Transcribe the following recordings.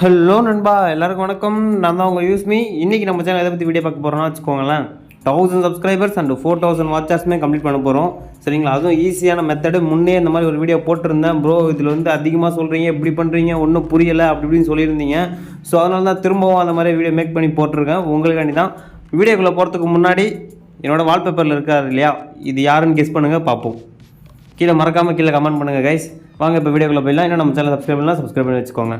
Hello நண்பா, எல்லாருக்கும் வணக்கம். நான் தான் உங்கள் யூஸ்மி. இன்றைக்கி நம்ம சேனல் எதை பற்றி வீடியோ பார்க்க போகிறோம்னா வச்சுக்கோங்களேன், 1000 சப்ஸ்கிரைபர்ஸ் அண்ட் 4000 வாட்சர்ஸுமே கம்ப்ளீட் பண்ண போகிறோம். சரிங்களா? அதுவும் ஈஸியான மெத்தடு. முன்னே இந்த மாதிரி ஒரு வீடியோ போட்டிருந்தேன். ப்ரோ இதில் வந்து அதிகமாக சொல்கிறீங்க, இப்படி பண்ணுறீங்க, ஒன்றும் புரியலை அப்படி இப்படின்னு சொல்லியிருந்தீங்க. ஸோ அதனால தான் திரும்பவும் அந்த மாதிரி வீடியோ மேக் பண்ணி போட்டிருக்கேன் உங்களுக்காண்டி தான். வீடியோக்குள்ளே போகிறதுக்கு முன்னாடி என்னோடய வால்பேப்பரில் இருக்கார் இல்லையா, இது யாருன்னு கெஸ் பண்ணுங்கள் பார்ப்போம். கீழே மறக்காமல் கீழே கமெண்ட் பண்ணுங்கள் கைஸ். வாங்க இப்போ வீடியோக்குள்ளே போயிடலாம். இன்னும் நம்ம சேனல் சப்ஸ்கிரைப் பண்ணி வச்சுக்கோங்க.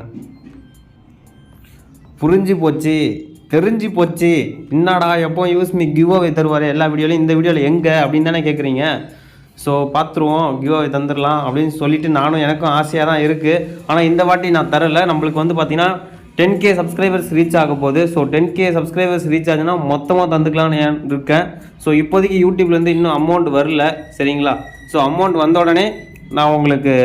புரிஞ்சு போச்சு, தெரிஞ்சு போச்சு, என்னடா எப்போ யூஸ்மி கிவ் அவே தருவார் எல்லா வீடியோலையும், இந்த வீடியோவில் எங்கே அப்படின்னு தானே கேட்குறீங்க. ஸோ பார்த்துருவோம், கிவ் அவே தந்துடலாம் அப்படின்னு சொல்லிவிட்டு எனக்கும் ஆசையாக தான் இருக்குது. ஆனால் இந்த வாட்டி நான் தரலை. நம்மளுக்கு வந்து பார்த்திங்கன்னா 10K சப்ஸ்கிரைபர்ஸ் ரீச் ஆக போகுது. ஸோ 10K சப்ஸ்கிரைபர்ஸ் ரீச் ஆச்சுன்னா மொத்தமாக தந்துக்கலான்னு இருக்கேன். ஸோ இப்போதைக்கு யூடியூப்லேருந்து இன்னும் அமௌண்ட் வரல. சரிங்களா? ஸோ அமௌண்ட் வந்த உடனே நான் உங்களுக்கு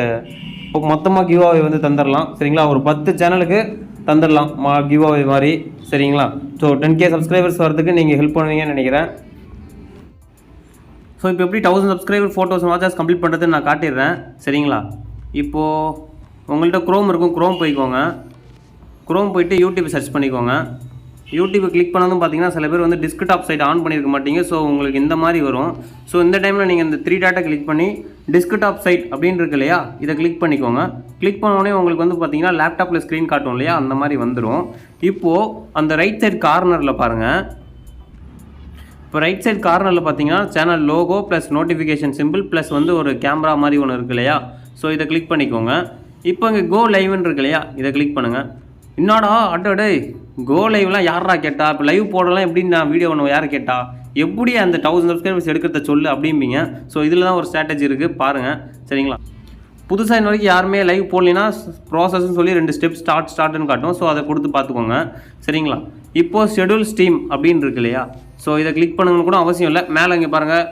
இப்போ மொத்தமாக கிவ் அவே வந்து தந்துடலாம். சரிங்களா? ஒரு 10 சேனலுக்கு தந்துடலாம் கிவ் அவே மாதிரி. சரிங்களா? ஸோ 10K சப்ஸ்கிரைபர்ஸ் வரதுக்கு நீங்கள் ஹெல்ப் பண்ணுவீங்கன்னு நினைக்கிறேன். ஸோ இப்போ எப்படி 1000 சப்ஸ்கிரைபர் 4000 வாட்சர்ஸ் கம்ப்ளீட் பண்ணுறதுன்னு நான் காட்டிடுறேன். சரிங்களா? இப்போது உங்கள்கிட்ட க்ரோம் இருக்கும், க்ரோம் போய்க்கோங்க. க்ரோம் போய்ட்டு யூடியூப் சர்ச் பண்ணிக்கோங்க. யூடியூப் கிளிக் பண்ணதும் பார்த்தீங்கன்னா சில பேர் வந்து டெஸ்க்டாப் சைட் ஆன் பண்ணியிருக்க மாட்டீங்க. ஸோ உங்களுக்கு இந்த மாதிரி வரும். ஸோ இந்த டைமில் நீங்கள் இந்த 3 டாட்டை கிளிக் பண்ணி டெஸ்க்டாப் சைட் அப்படின்னு இருக்கு இல்லையா, இதை கிளிக் பண்ணிக்கோங்க. கிளிக் பண்ணோடனே உங்களுக்கு வந்து பார்த்தீங்கன்னா லேப்டாப்பில் ஸ்க்ரீன் காட்டும் இல்லையா, அந்த மாதிரி வந்துடும். இப்போது அந்த ரைட் சைட் கார்னரில் பாருங்கள். இப்போ ரைட் சைட் கார்னரில் பார்த்தீங்கன்னா channel logo plus notification simple plus வந்து ஒரு கேமரா மாதிரி ஒன்று இருக்கு இல்லையா. ஸோ இதை கிளிக் பண்ணிக்கோங்க. இப்போ இங்கே கோ லைவ்னு இருக்கு இல்லையா, இதை கிளிக் பண்ணுங்கள். என்னடா அட்டோடே கோ லைவ்லாம் யாரா கேட்டா, இப்போ லைவ் போடலாம் எப்படின்னு நான் வீடியோ ஒன்று யார் கேட்டா, எப்படி அந்த 1000 சப்ஸ்கிரைபர்ஸ் எடுக்கிறத சொல்லு அப்படிம்பீங்க. ஸோ இதில் தான் ஒரு ஸ்ட்ராட்டஜி இருக்குது பாருங்கள். சரிங்களா? புதுசாக இன்ன வரைக்கும் யாருமே லைவ் போடலைன்னா ப்ராசஸ்ன்னு சொல்லி 2 ஸ்டெப் ஸ்டார்ட்னு காட்டும். ஸோ அதை கொடுத்து பார்த்துக்கோங்க. சரிங்களா? இப்போது ஷெடியூல் ஸ்ட்ரீம் அப்படின்னு இருக்கு இல்லையா, ஸோ இதை கிளிக் பண்ணுங்கன்னு கூட அவசியம் இல்லை. மேலே இங்கே பாருங்கள்,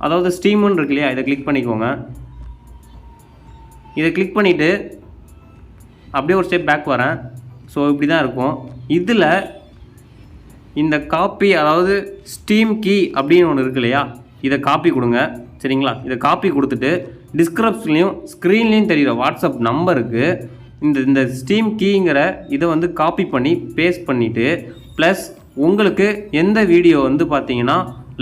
அதாவது ஸ்ட்ரீமுன்னு இருக்கு இல்லையா, இதை கிளிக் பண்ணிக்கோங்க. இதை கிளிக் பண்ணிவிட்டு அப்படியே ஒரு ஸ்டெப் பேக் வரேன். ஸோ இப்படி தான் இருக்கும். இதில் இந்த காப்பி, அதாவது ஸ்டீம் கீ அப்படின்னு ஒன்று இருக்கு இல்லையா, இதை காப்பி கொடுங்க. சரிங்களா? இதை காப்பி கொடுத்துட்டு டிஸ்கிரிப்ஷன்லேயும் ஸ்க்ரீன்லேயும் தெரியுற வாட்ஸ்அப் நம்பருக்கு இந்த ஸ்டீம் கீங்கிற இதை வந்து காப்பி பண்ணி பேஸ்ட் பண்ணிவிட்டு ப்ளஸ் உங்களுக்கு எந்த வீடியோ வந்து பார்த்தீங்கன்னா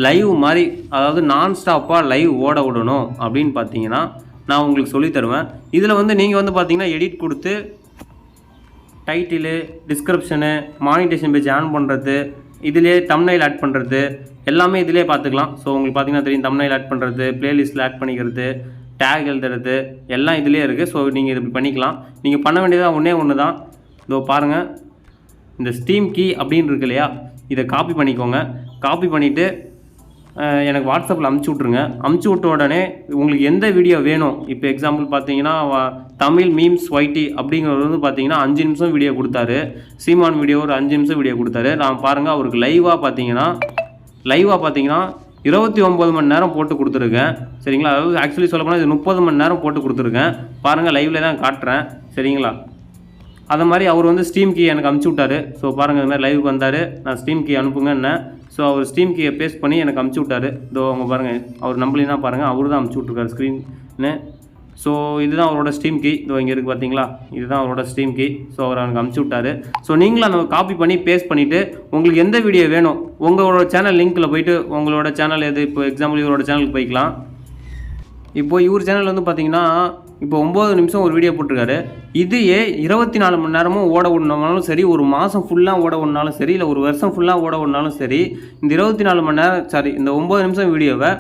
லைவ் மாதிரி, அதாவது நான் ஸ்டாப்பாக லைவ் ஓட விடணும் அப்படின்னு பார்த்தீங்கன்னா நான் உங்களுக்கு சொல்லி தருவேன். இதில் வந்து நீங்கள் வந்து பார்த்தீங்கன்னா எடிட் கொடுத்து title, description, monetisation page on பண்ணுறது, இதிலே தம்ப்நெயில் ஆட் பண்ணுறது எல்லாமே இதிலே பார்த்துக்கலாம். ஸோ உங்களுக்கு பார்த்தீங்கன்னா தெரியும், தம்ப்நெயில் ஆட் பண்ணுறது, ப்ளேலிஸ்ட்டில் ஆட் பண்ணிக்கிறது, டேக் எழுதுறது எல்லாம் இதிலே இருக்குது. ஸோ நீங்கள் இது பண்ணிக்கலாம். நீங்கள் பண்ண வேண்டியதாக ஒன்று தான். இதோ பாருங்கள், இந்த ஸ்டீம் கீ அப்படின்னு இருக்கு இல்லையா, இதை காப்பி பண்ணிக்கோங்க. காப்பி பண்ணிவிட்டு எனக்கு வாட்ஸ்அப்பில் அமுச்சு விட்ருங்க. அமுச்சு விட்ட உடனே உங்களுக்கு எந்த வீடியோ வேணும், இப்போ எக்ஸாம்பிள் பார்த்தீங்கன்னா தமிழ் மீம்ஸ் ஒய்டி அப்படிங்கிறது வந்து பார்த்தீங்கன்னா 5 நிமிஷம் வீடியோ கொடுத்தாரு. சீமான் வீடியோ ஒரு 5 நிமிஷம் வீடியோ கொடுத்தாரு. நான் பாருங்கள், அவருக்கு லைவாக பார்த்தீங்கன்னா 29 மணி நேரம் போட்டு கொடுத்துருக்கேன். சரிங்களா? அதாவது ஆக்சுவலி சொல்ல போனால் இது 30 மணி நேரம் போட்டு கொடுத்துருக்கேன். பாருங்கள், லைவில் தான் காட்டுறேன். சரிங்களா? அது மாதிரி அவர் வந்து ஸ்டீம் கீ எனக்கு அமுச்சு விட்டார். ஸோ பாருங்கள், இது மாதிரி லைவுக்கு வந்தார். நான் ஸ்டீம் கீ அனுப்புங்கன்னு. ஸோ அவர் ஸ்டீம் கீயை பேஸ்ட் பண்ணி எனக்கு அமுச்சு விட்டார். இதோ அவங்க பாருங்கள், அவர் நம்பலினா பாருங்கள், அவரு தான் அமுச்சு விட்ருக்காரு ஸ்க்ரீன்னு. ஸோ இதுதான் அவரோட ஸ்டீம் கீ. இதோ இங்கே இருக்குது பார்த்தீங்களா, இதுதான் அவரோட ஸ்டீம் கீ. ஸோ அவர் எனக்கு அமுச்சு விட்டார். ஸோ நீங்களும் அந்த காப்பி பண்ணி பேஸ்ட் பண்ணிவிட்டு உங்களுக்கு எந்த வீடியோ வேணும் உங்களோட சேனல் லிங்க்கில் போய்ட்டு, உங்களோட சேனல் எது, இப்போ எக்ஸாம்பிள் இவரோட சேனலுக்கு போய்க்கலாம். இப்போது இவர் சேனல் வந்து பார்த்தீங்கன்னா இப்போ 9 நிமிஷம் ஒரு வீடியோ போட்டிருக்காரு. இதையே 24 மணி நேரமும் ஓட விடணும்னாலும் சரி, ஒரு மாதம் ஃபுல்லாக ஓட விடனாலும் சரி, இல்லை ஒரு வருஷம் ஃபுல்லாக ஓட விடனாலும் சரி, இந்த 24 மணி நேரம் இந்த 9 நிமிஷம் வீடியோவை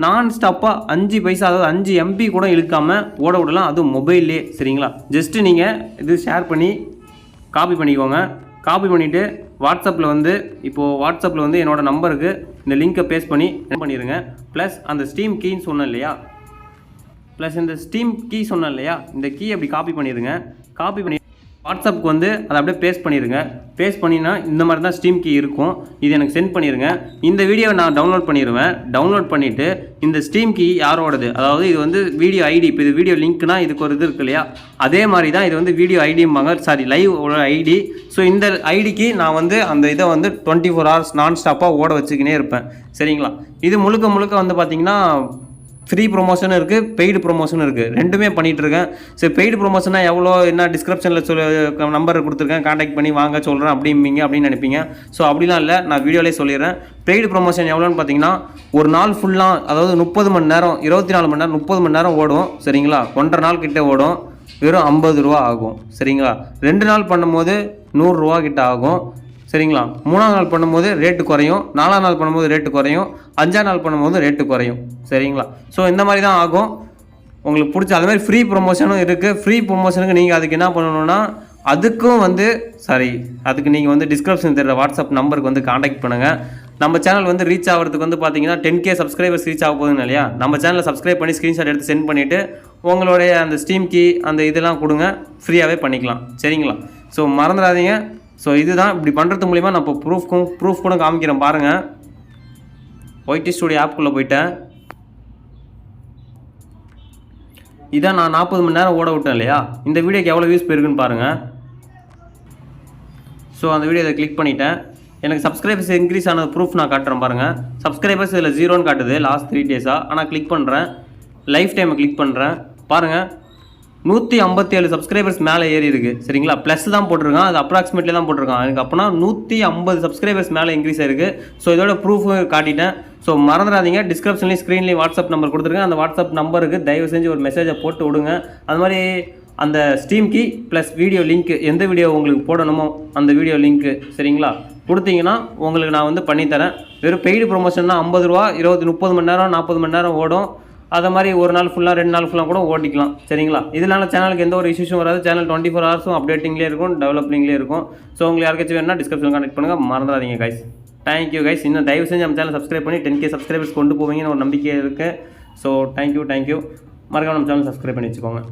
நான் ஸ்டாப்பாக 5 பைசா, அதாவது 5 MB கூட இழுக்காமல் ஓட விடலாம், அதுவும் மொபைல்லே. சரிங்களா? ஜஸ்ட்டு நீங்கள் இது ஷேர் பண்ணி காப்பி பண்ணிக்கோங்க. காப்பி பண்ணிவிட்டு வாட்ஸ்அப்பில் வந்து என்னோடய நம்பருக்கு இந்த லிங்க்கை பேஸ்ட் பண்ணி என்ன பண்ணிடுங்க. ப்ளஸ் அந்த ஸ்டீம் கீன்னு சொன்னேன் இல்லையா, இந்த கீ அப்படி காப்பி பண்ணிடுங்க. காப்பி பண்ணி வாட்ஸ்அப்புக்கு வந்து அதை அப்படியே பேஸ்ட் பண்ணிடுங்க. பேஸ்ட் பண்ணினா இந்த மாதிரி தான் ஸ்டீம் கீ இருக்கும். இது எனக்கு சென்ட் பண்ணிடுங்க. இந்த வீடியோவை நான் டவுன்லோட் பண்ணிடுவேன். டவுன்லோட் பண்ணிவிட்டு இந்த ஸ்டீம் கீ யாரோடது, அதாவது இது வந்து வீடியோ ஐடி, இப்போ இது வீடியோ லிங்க்னா இதுக்கு ஒரு இது இருக்கு இல்லையா, அதே மாதிரி தான் இது வந்து வீடியோ ஐடிம்பாங்க, லைவ் ஐடி. ஸோ இந்த ஐடிக்கு நான் வந்து அந்த இதை வந்து 24 hours நான் ஸ்டாப்பாக ஓட வச்சுக்கினே இருப்பேன். சரிங்களா? இது முழுக்க வந்து பார்த்திங்கன்னா ஃப்ரீ ப்ரொமோஷனும் இருக்குது, பெய்டு ப்ரொமோஷனும் இருக்குது. ரெண்டுமே பண்ணிகிட்ருக்கேன். சரி, பெய்டு ப்ரொமோஷனா எவ்வளோ என்ன டிஸ்கிரிப்ஷனில் நம்பர் கொடுத்துருக்கேன், காண்டாக்ட் பண்ணி வாங்க சொல்கிறேன் அப்படிம்பீங்க அப்படின்னு நினைப்பீங்க. ஸோ அப்படிலாம் இல்லை, நான் வீடியோலேயே சொல்லிடுறேன். பெய்டு ப்ரொமோஷன் எவ்வளோன்னு பார்த்தீங்கன்னா, ஒரு நாள் ஃபுல்லாக, அதாவது 30 மணி நேரம், 24 மணி நேரம், 30 மணி நேரம் ஓடும். சரிங்களா, 1.5 நாள் கிட்டே ஓடும். வெறும் 50 ரூபா ஆகும். சரிங்களா, 2 நாள் பண்ணும்போது 100 ரூபா கிட்ட ஆகும். சரிங்களா, 3ஆவது நாள் பண்ணும்போது ரேட்டு குறையும், 4ஆவது நாள் பண்ணும்போது ரேட்டு குறையும், 5ஆவது நாள் பண்ணும்போது ரேட்டு குறையும். சரிங்களா, ஸோ இந்த மாதிரி தான் ஆகும். உங்களுக்கு பிடிச்ச அது மாதிரி ஃப்ரீ ப்ரொமோஷனும் இருக்குது. ஃப்ரீ ப்ரொமோஷனுக்கு நீங்கள் அதுக்கு என்ன பண்ணணுன்னா, அதுக்கும் அதுக்கு நீங்கள் வந்து டிஸ்கிரிப்ஷன் தெரிகிற வாட்ஸ்அப் நம்பருக்கு வந்து காண்டாக்ட் பண்ணுங்கள். நம்ம சேனல் வந்து ரீச் ஆகிறதுக்கு வந்து பார்த்தீங்கன்னா 10K சப்ஸ்கிரைபர்ஸ் ரீச் ஆக போகுதுன்னு இல்லையா, நம்ம சேனலை சப்ஸ்கிரைப் பண்ணி ஸ்க்ரீன்ஷாட் எடுத்து சென்ட் பண்ணிவிட்டு உங்களுடைய அந்த ஸ்டீம் கீ அந்த இதெல்லாம் கொடுங்க, ஃப்ரீயாகவே பண்ணிக்கலாம். சரிங்களா, ஸோ மறந்துடாதீங்க. ஸோ இதுதான் இப்படி பண்ணுறது மூலிமா நான் இப்போ ப்ரூஃப் கூட காமிக்கிறேன் பாருங்கள். ஒய்டி ஸ்டுடியோ ஆப்புக்குள்ளே போயிட்டேன். இதான் நான் 40 மணி நேரம் ஓட விட்டேன் இல்லையா, இந்த வீடியோக்கு எவ்வளோ வியூஸ் போயிருக்குன்னு பாருங்கள். ஸோ அந்த வீடியோ இதை கிளிக் பண்ணிவிட்டேன். எனக்கு சப்ஸ்கிரைபர்ஸ் இன்க்ரீஸ் ஆனது ப்ரூஃப் நான் காட்டுறேன் பாருங்கள். சப்ஸ்கிரைபர்ஸ் இதில் 0ன்னு காட்டுது லாஸ்ட் 3 டேஸாக. ஆனால் கிளிக் பண்ணுறேன், லைஃப் டைமை கிளிக் பண்ணுறேன். பாருங்கள், 157 சப்ஸ்கிரைபர்ஸ் மேலே ஏறி இருக்குது. சரிங்களா, ப்ளஸ் தான் போட்டிருக்கான், அது அப்ராக்சிமேட்லி தான் போட்டிருக்கான். எனக்கு அப்போனா 150 சப்ஸ்கிரைபர்ஸ் மேலே இன்க்ரீஸ் ஆயிருக்கு. ஸோ இதோட ப்ரூஃப் காட்டிட்டேன். ஸோ மறந்துடாதீங்க, டிஸ்கிரிப்ஷன்லேயும் ஸ்க்ரீன்லேயும் வாட்ஸ்அப் நம்பர் கொடுத்துருக்கேன். அந்த வாட்ஸ்அப் நம்பருக்கு தயவு செஞ்சு ஒரு மெசேஜை போட்டு விடுங்க. அது மாதிரி அந்த ஸ்டீம் கீ ப்ளஸ் வீடியோ லிங்க்கு, எந்த வீடியோ உங்களுக்கு போடணுமோ அந்த வீடியோ லிங்க்கு சரிங்களா கொடுத்தீங்கன்னா உங்களுக்கு நான் வந்து பண்ணித்தரேன். வெறும் பெய்டு ப்ரொமோஷன்னா 50 ரூபா, 30 மணி நேரம் 40 மணி நேரம் ஓடும். அதை மாதிரி ஒரு நாள் ஃபுல்லாக 2 நாள் ஃபுல்லாக கூட ஓட்டிக்கலாம். சரிங்களா, இதனால சேனலுக்கு எந்த ஒரு இஷ்யூஸும் வராது. சேனல் 24 ஹவர்ஸும் அப்டேட்டிங்லேயே இருக்கும், டெவலப்பிங்லேயே இருக்கும். ஸோ உங்களுக்கு யாருக்காச்சும் வேணும்னா டிஸ்கிரிப்ஷன் கான்டெக்ட் பண்ணுங்கள். மறந்துடாதீங்க கைஸ். Thank you guys. இன்னும் தயவு செஞ்சு நம்ம சேனல் சப்ஸ்கிரைப் பண்ணி 10K சப்ஸ்கிரைபர்ஸ் கொண்டு போவீங்கன்னு ஒரு நம்பிக்கை இருக்குது. So thank you. மறக்காம நம்ம சேனல் சப்ஸ்கிரைப் பண்ணி வச்சுக்கோங்க.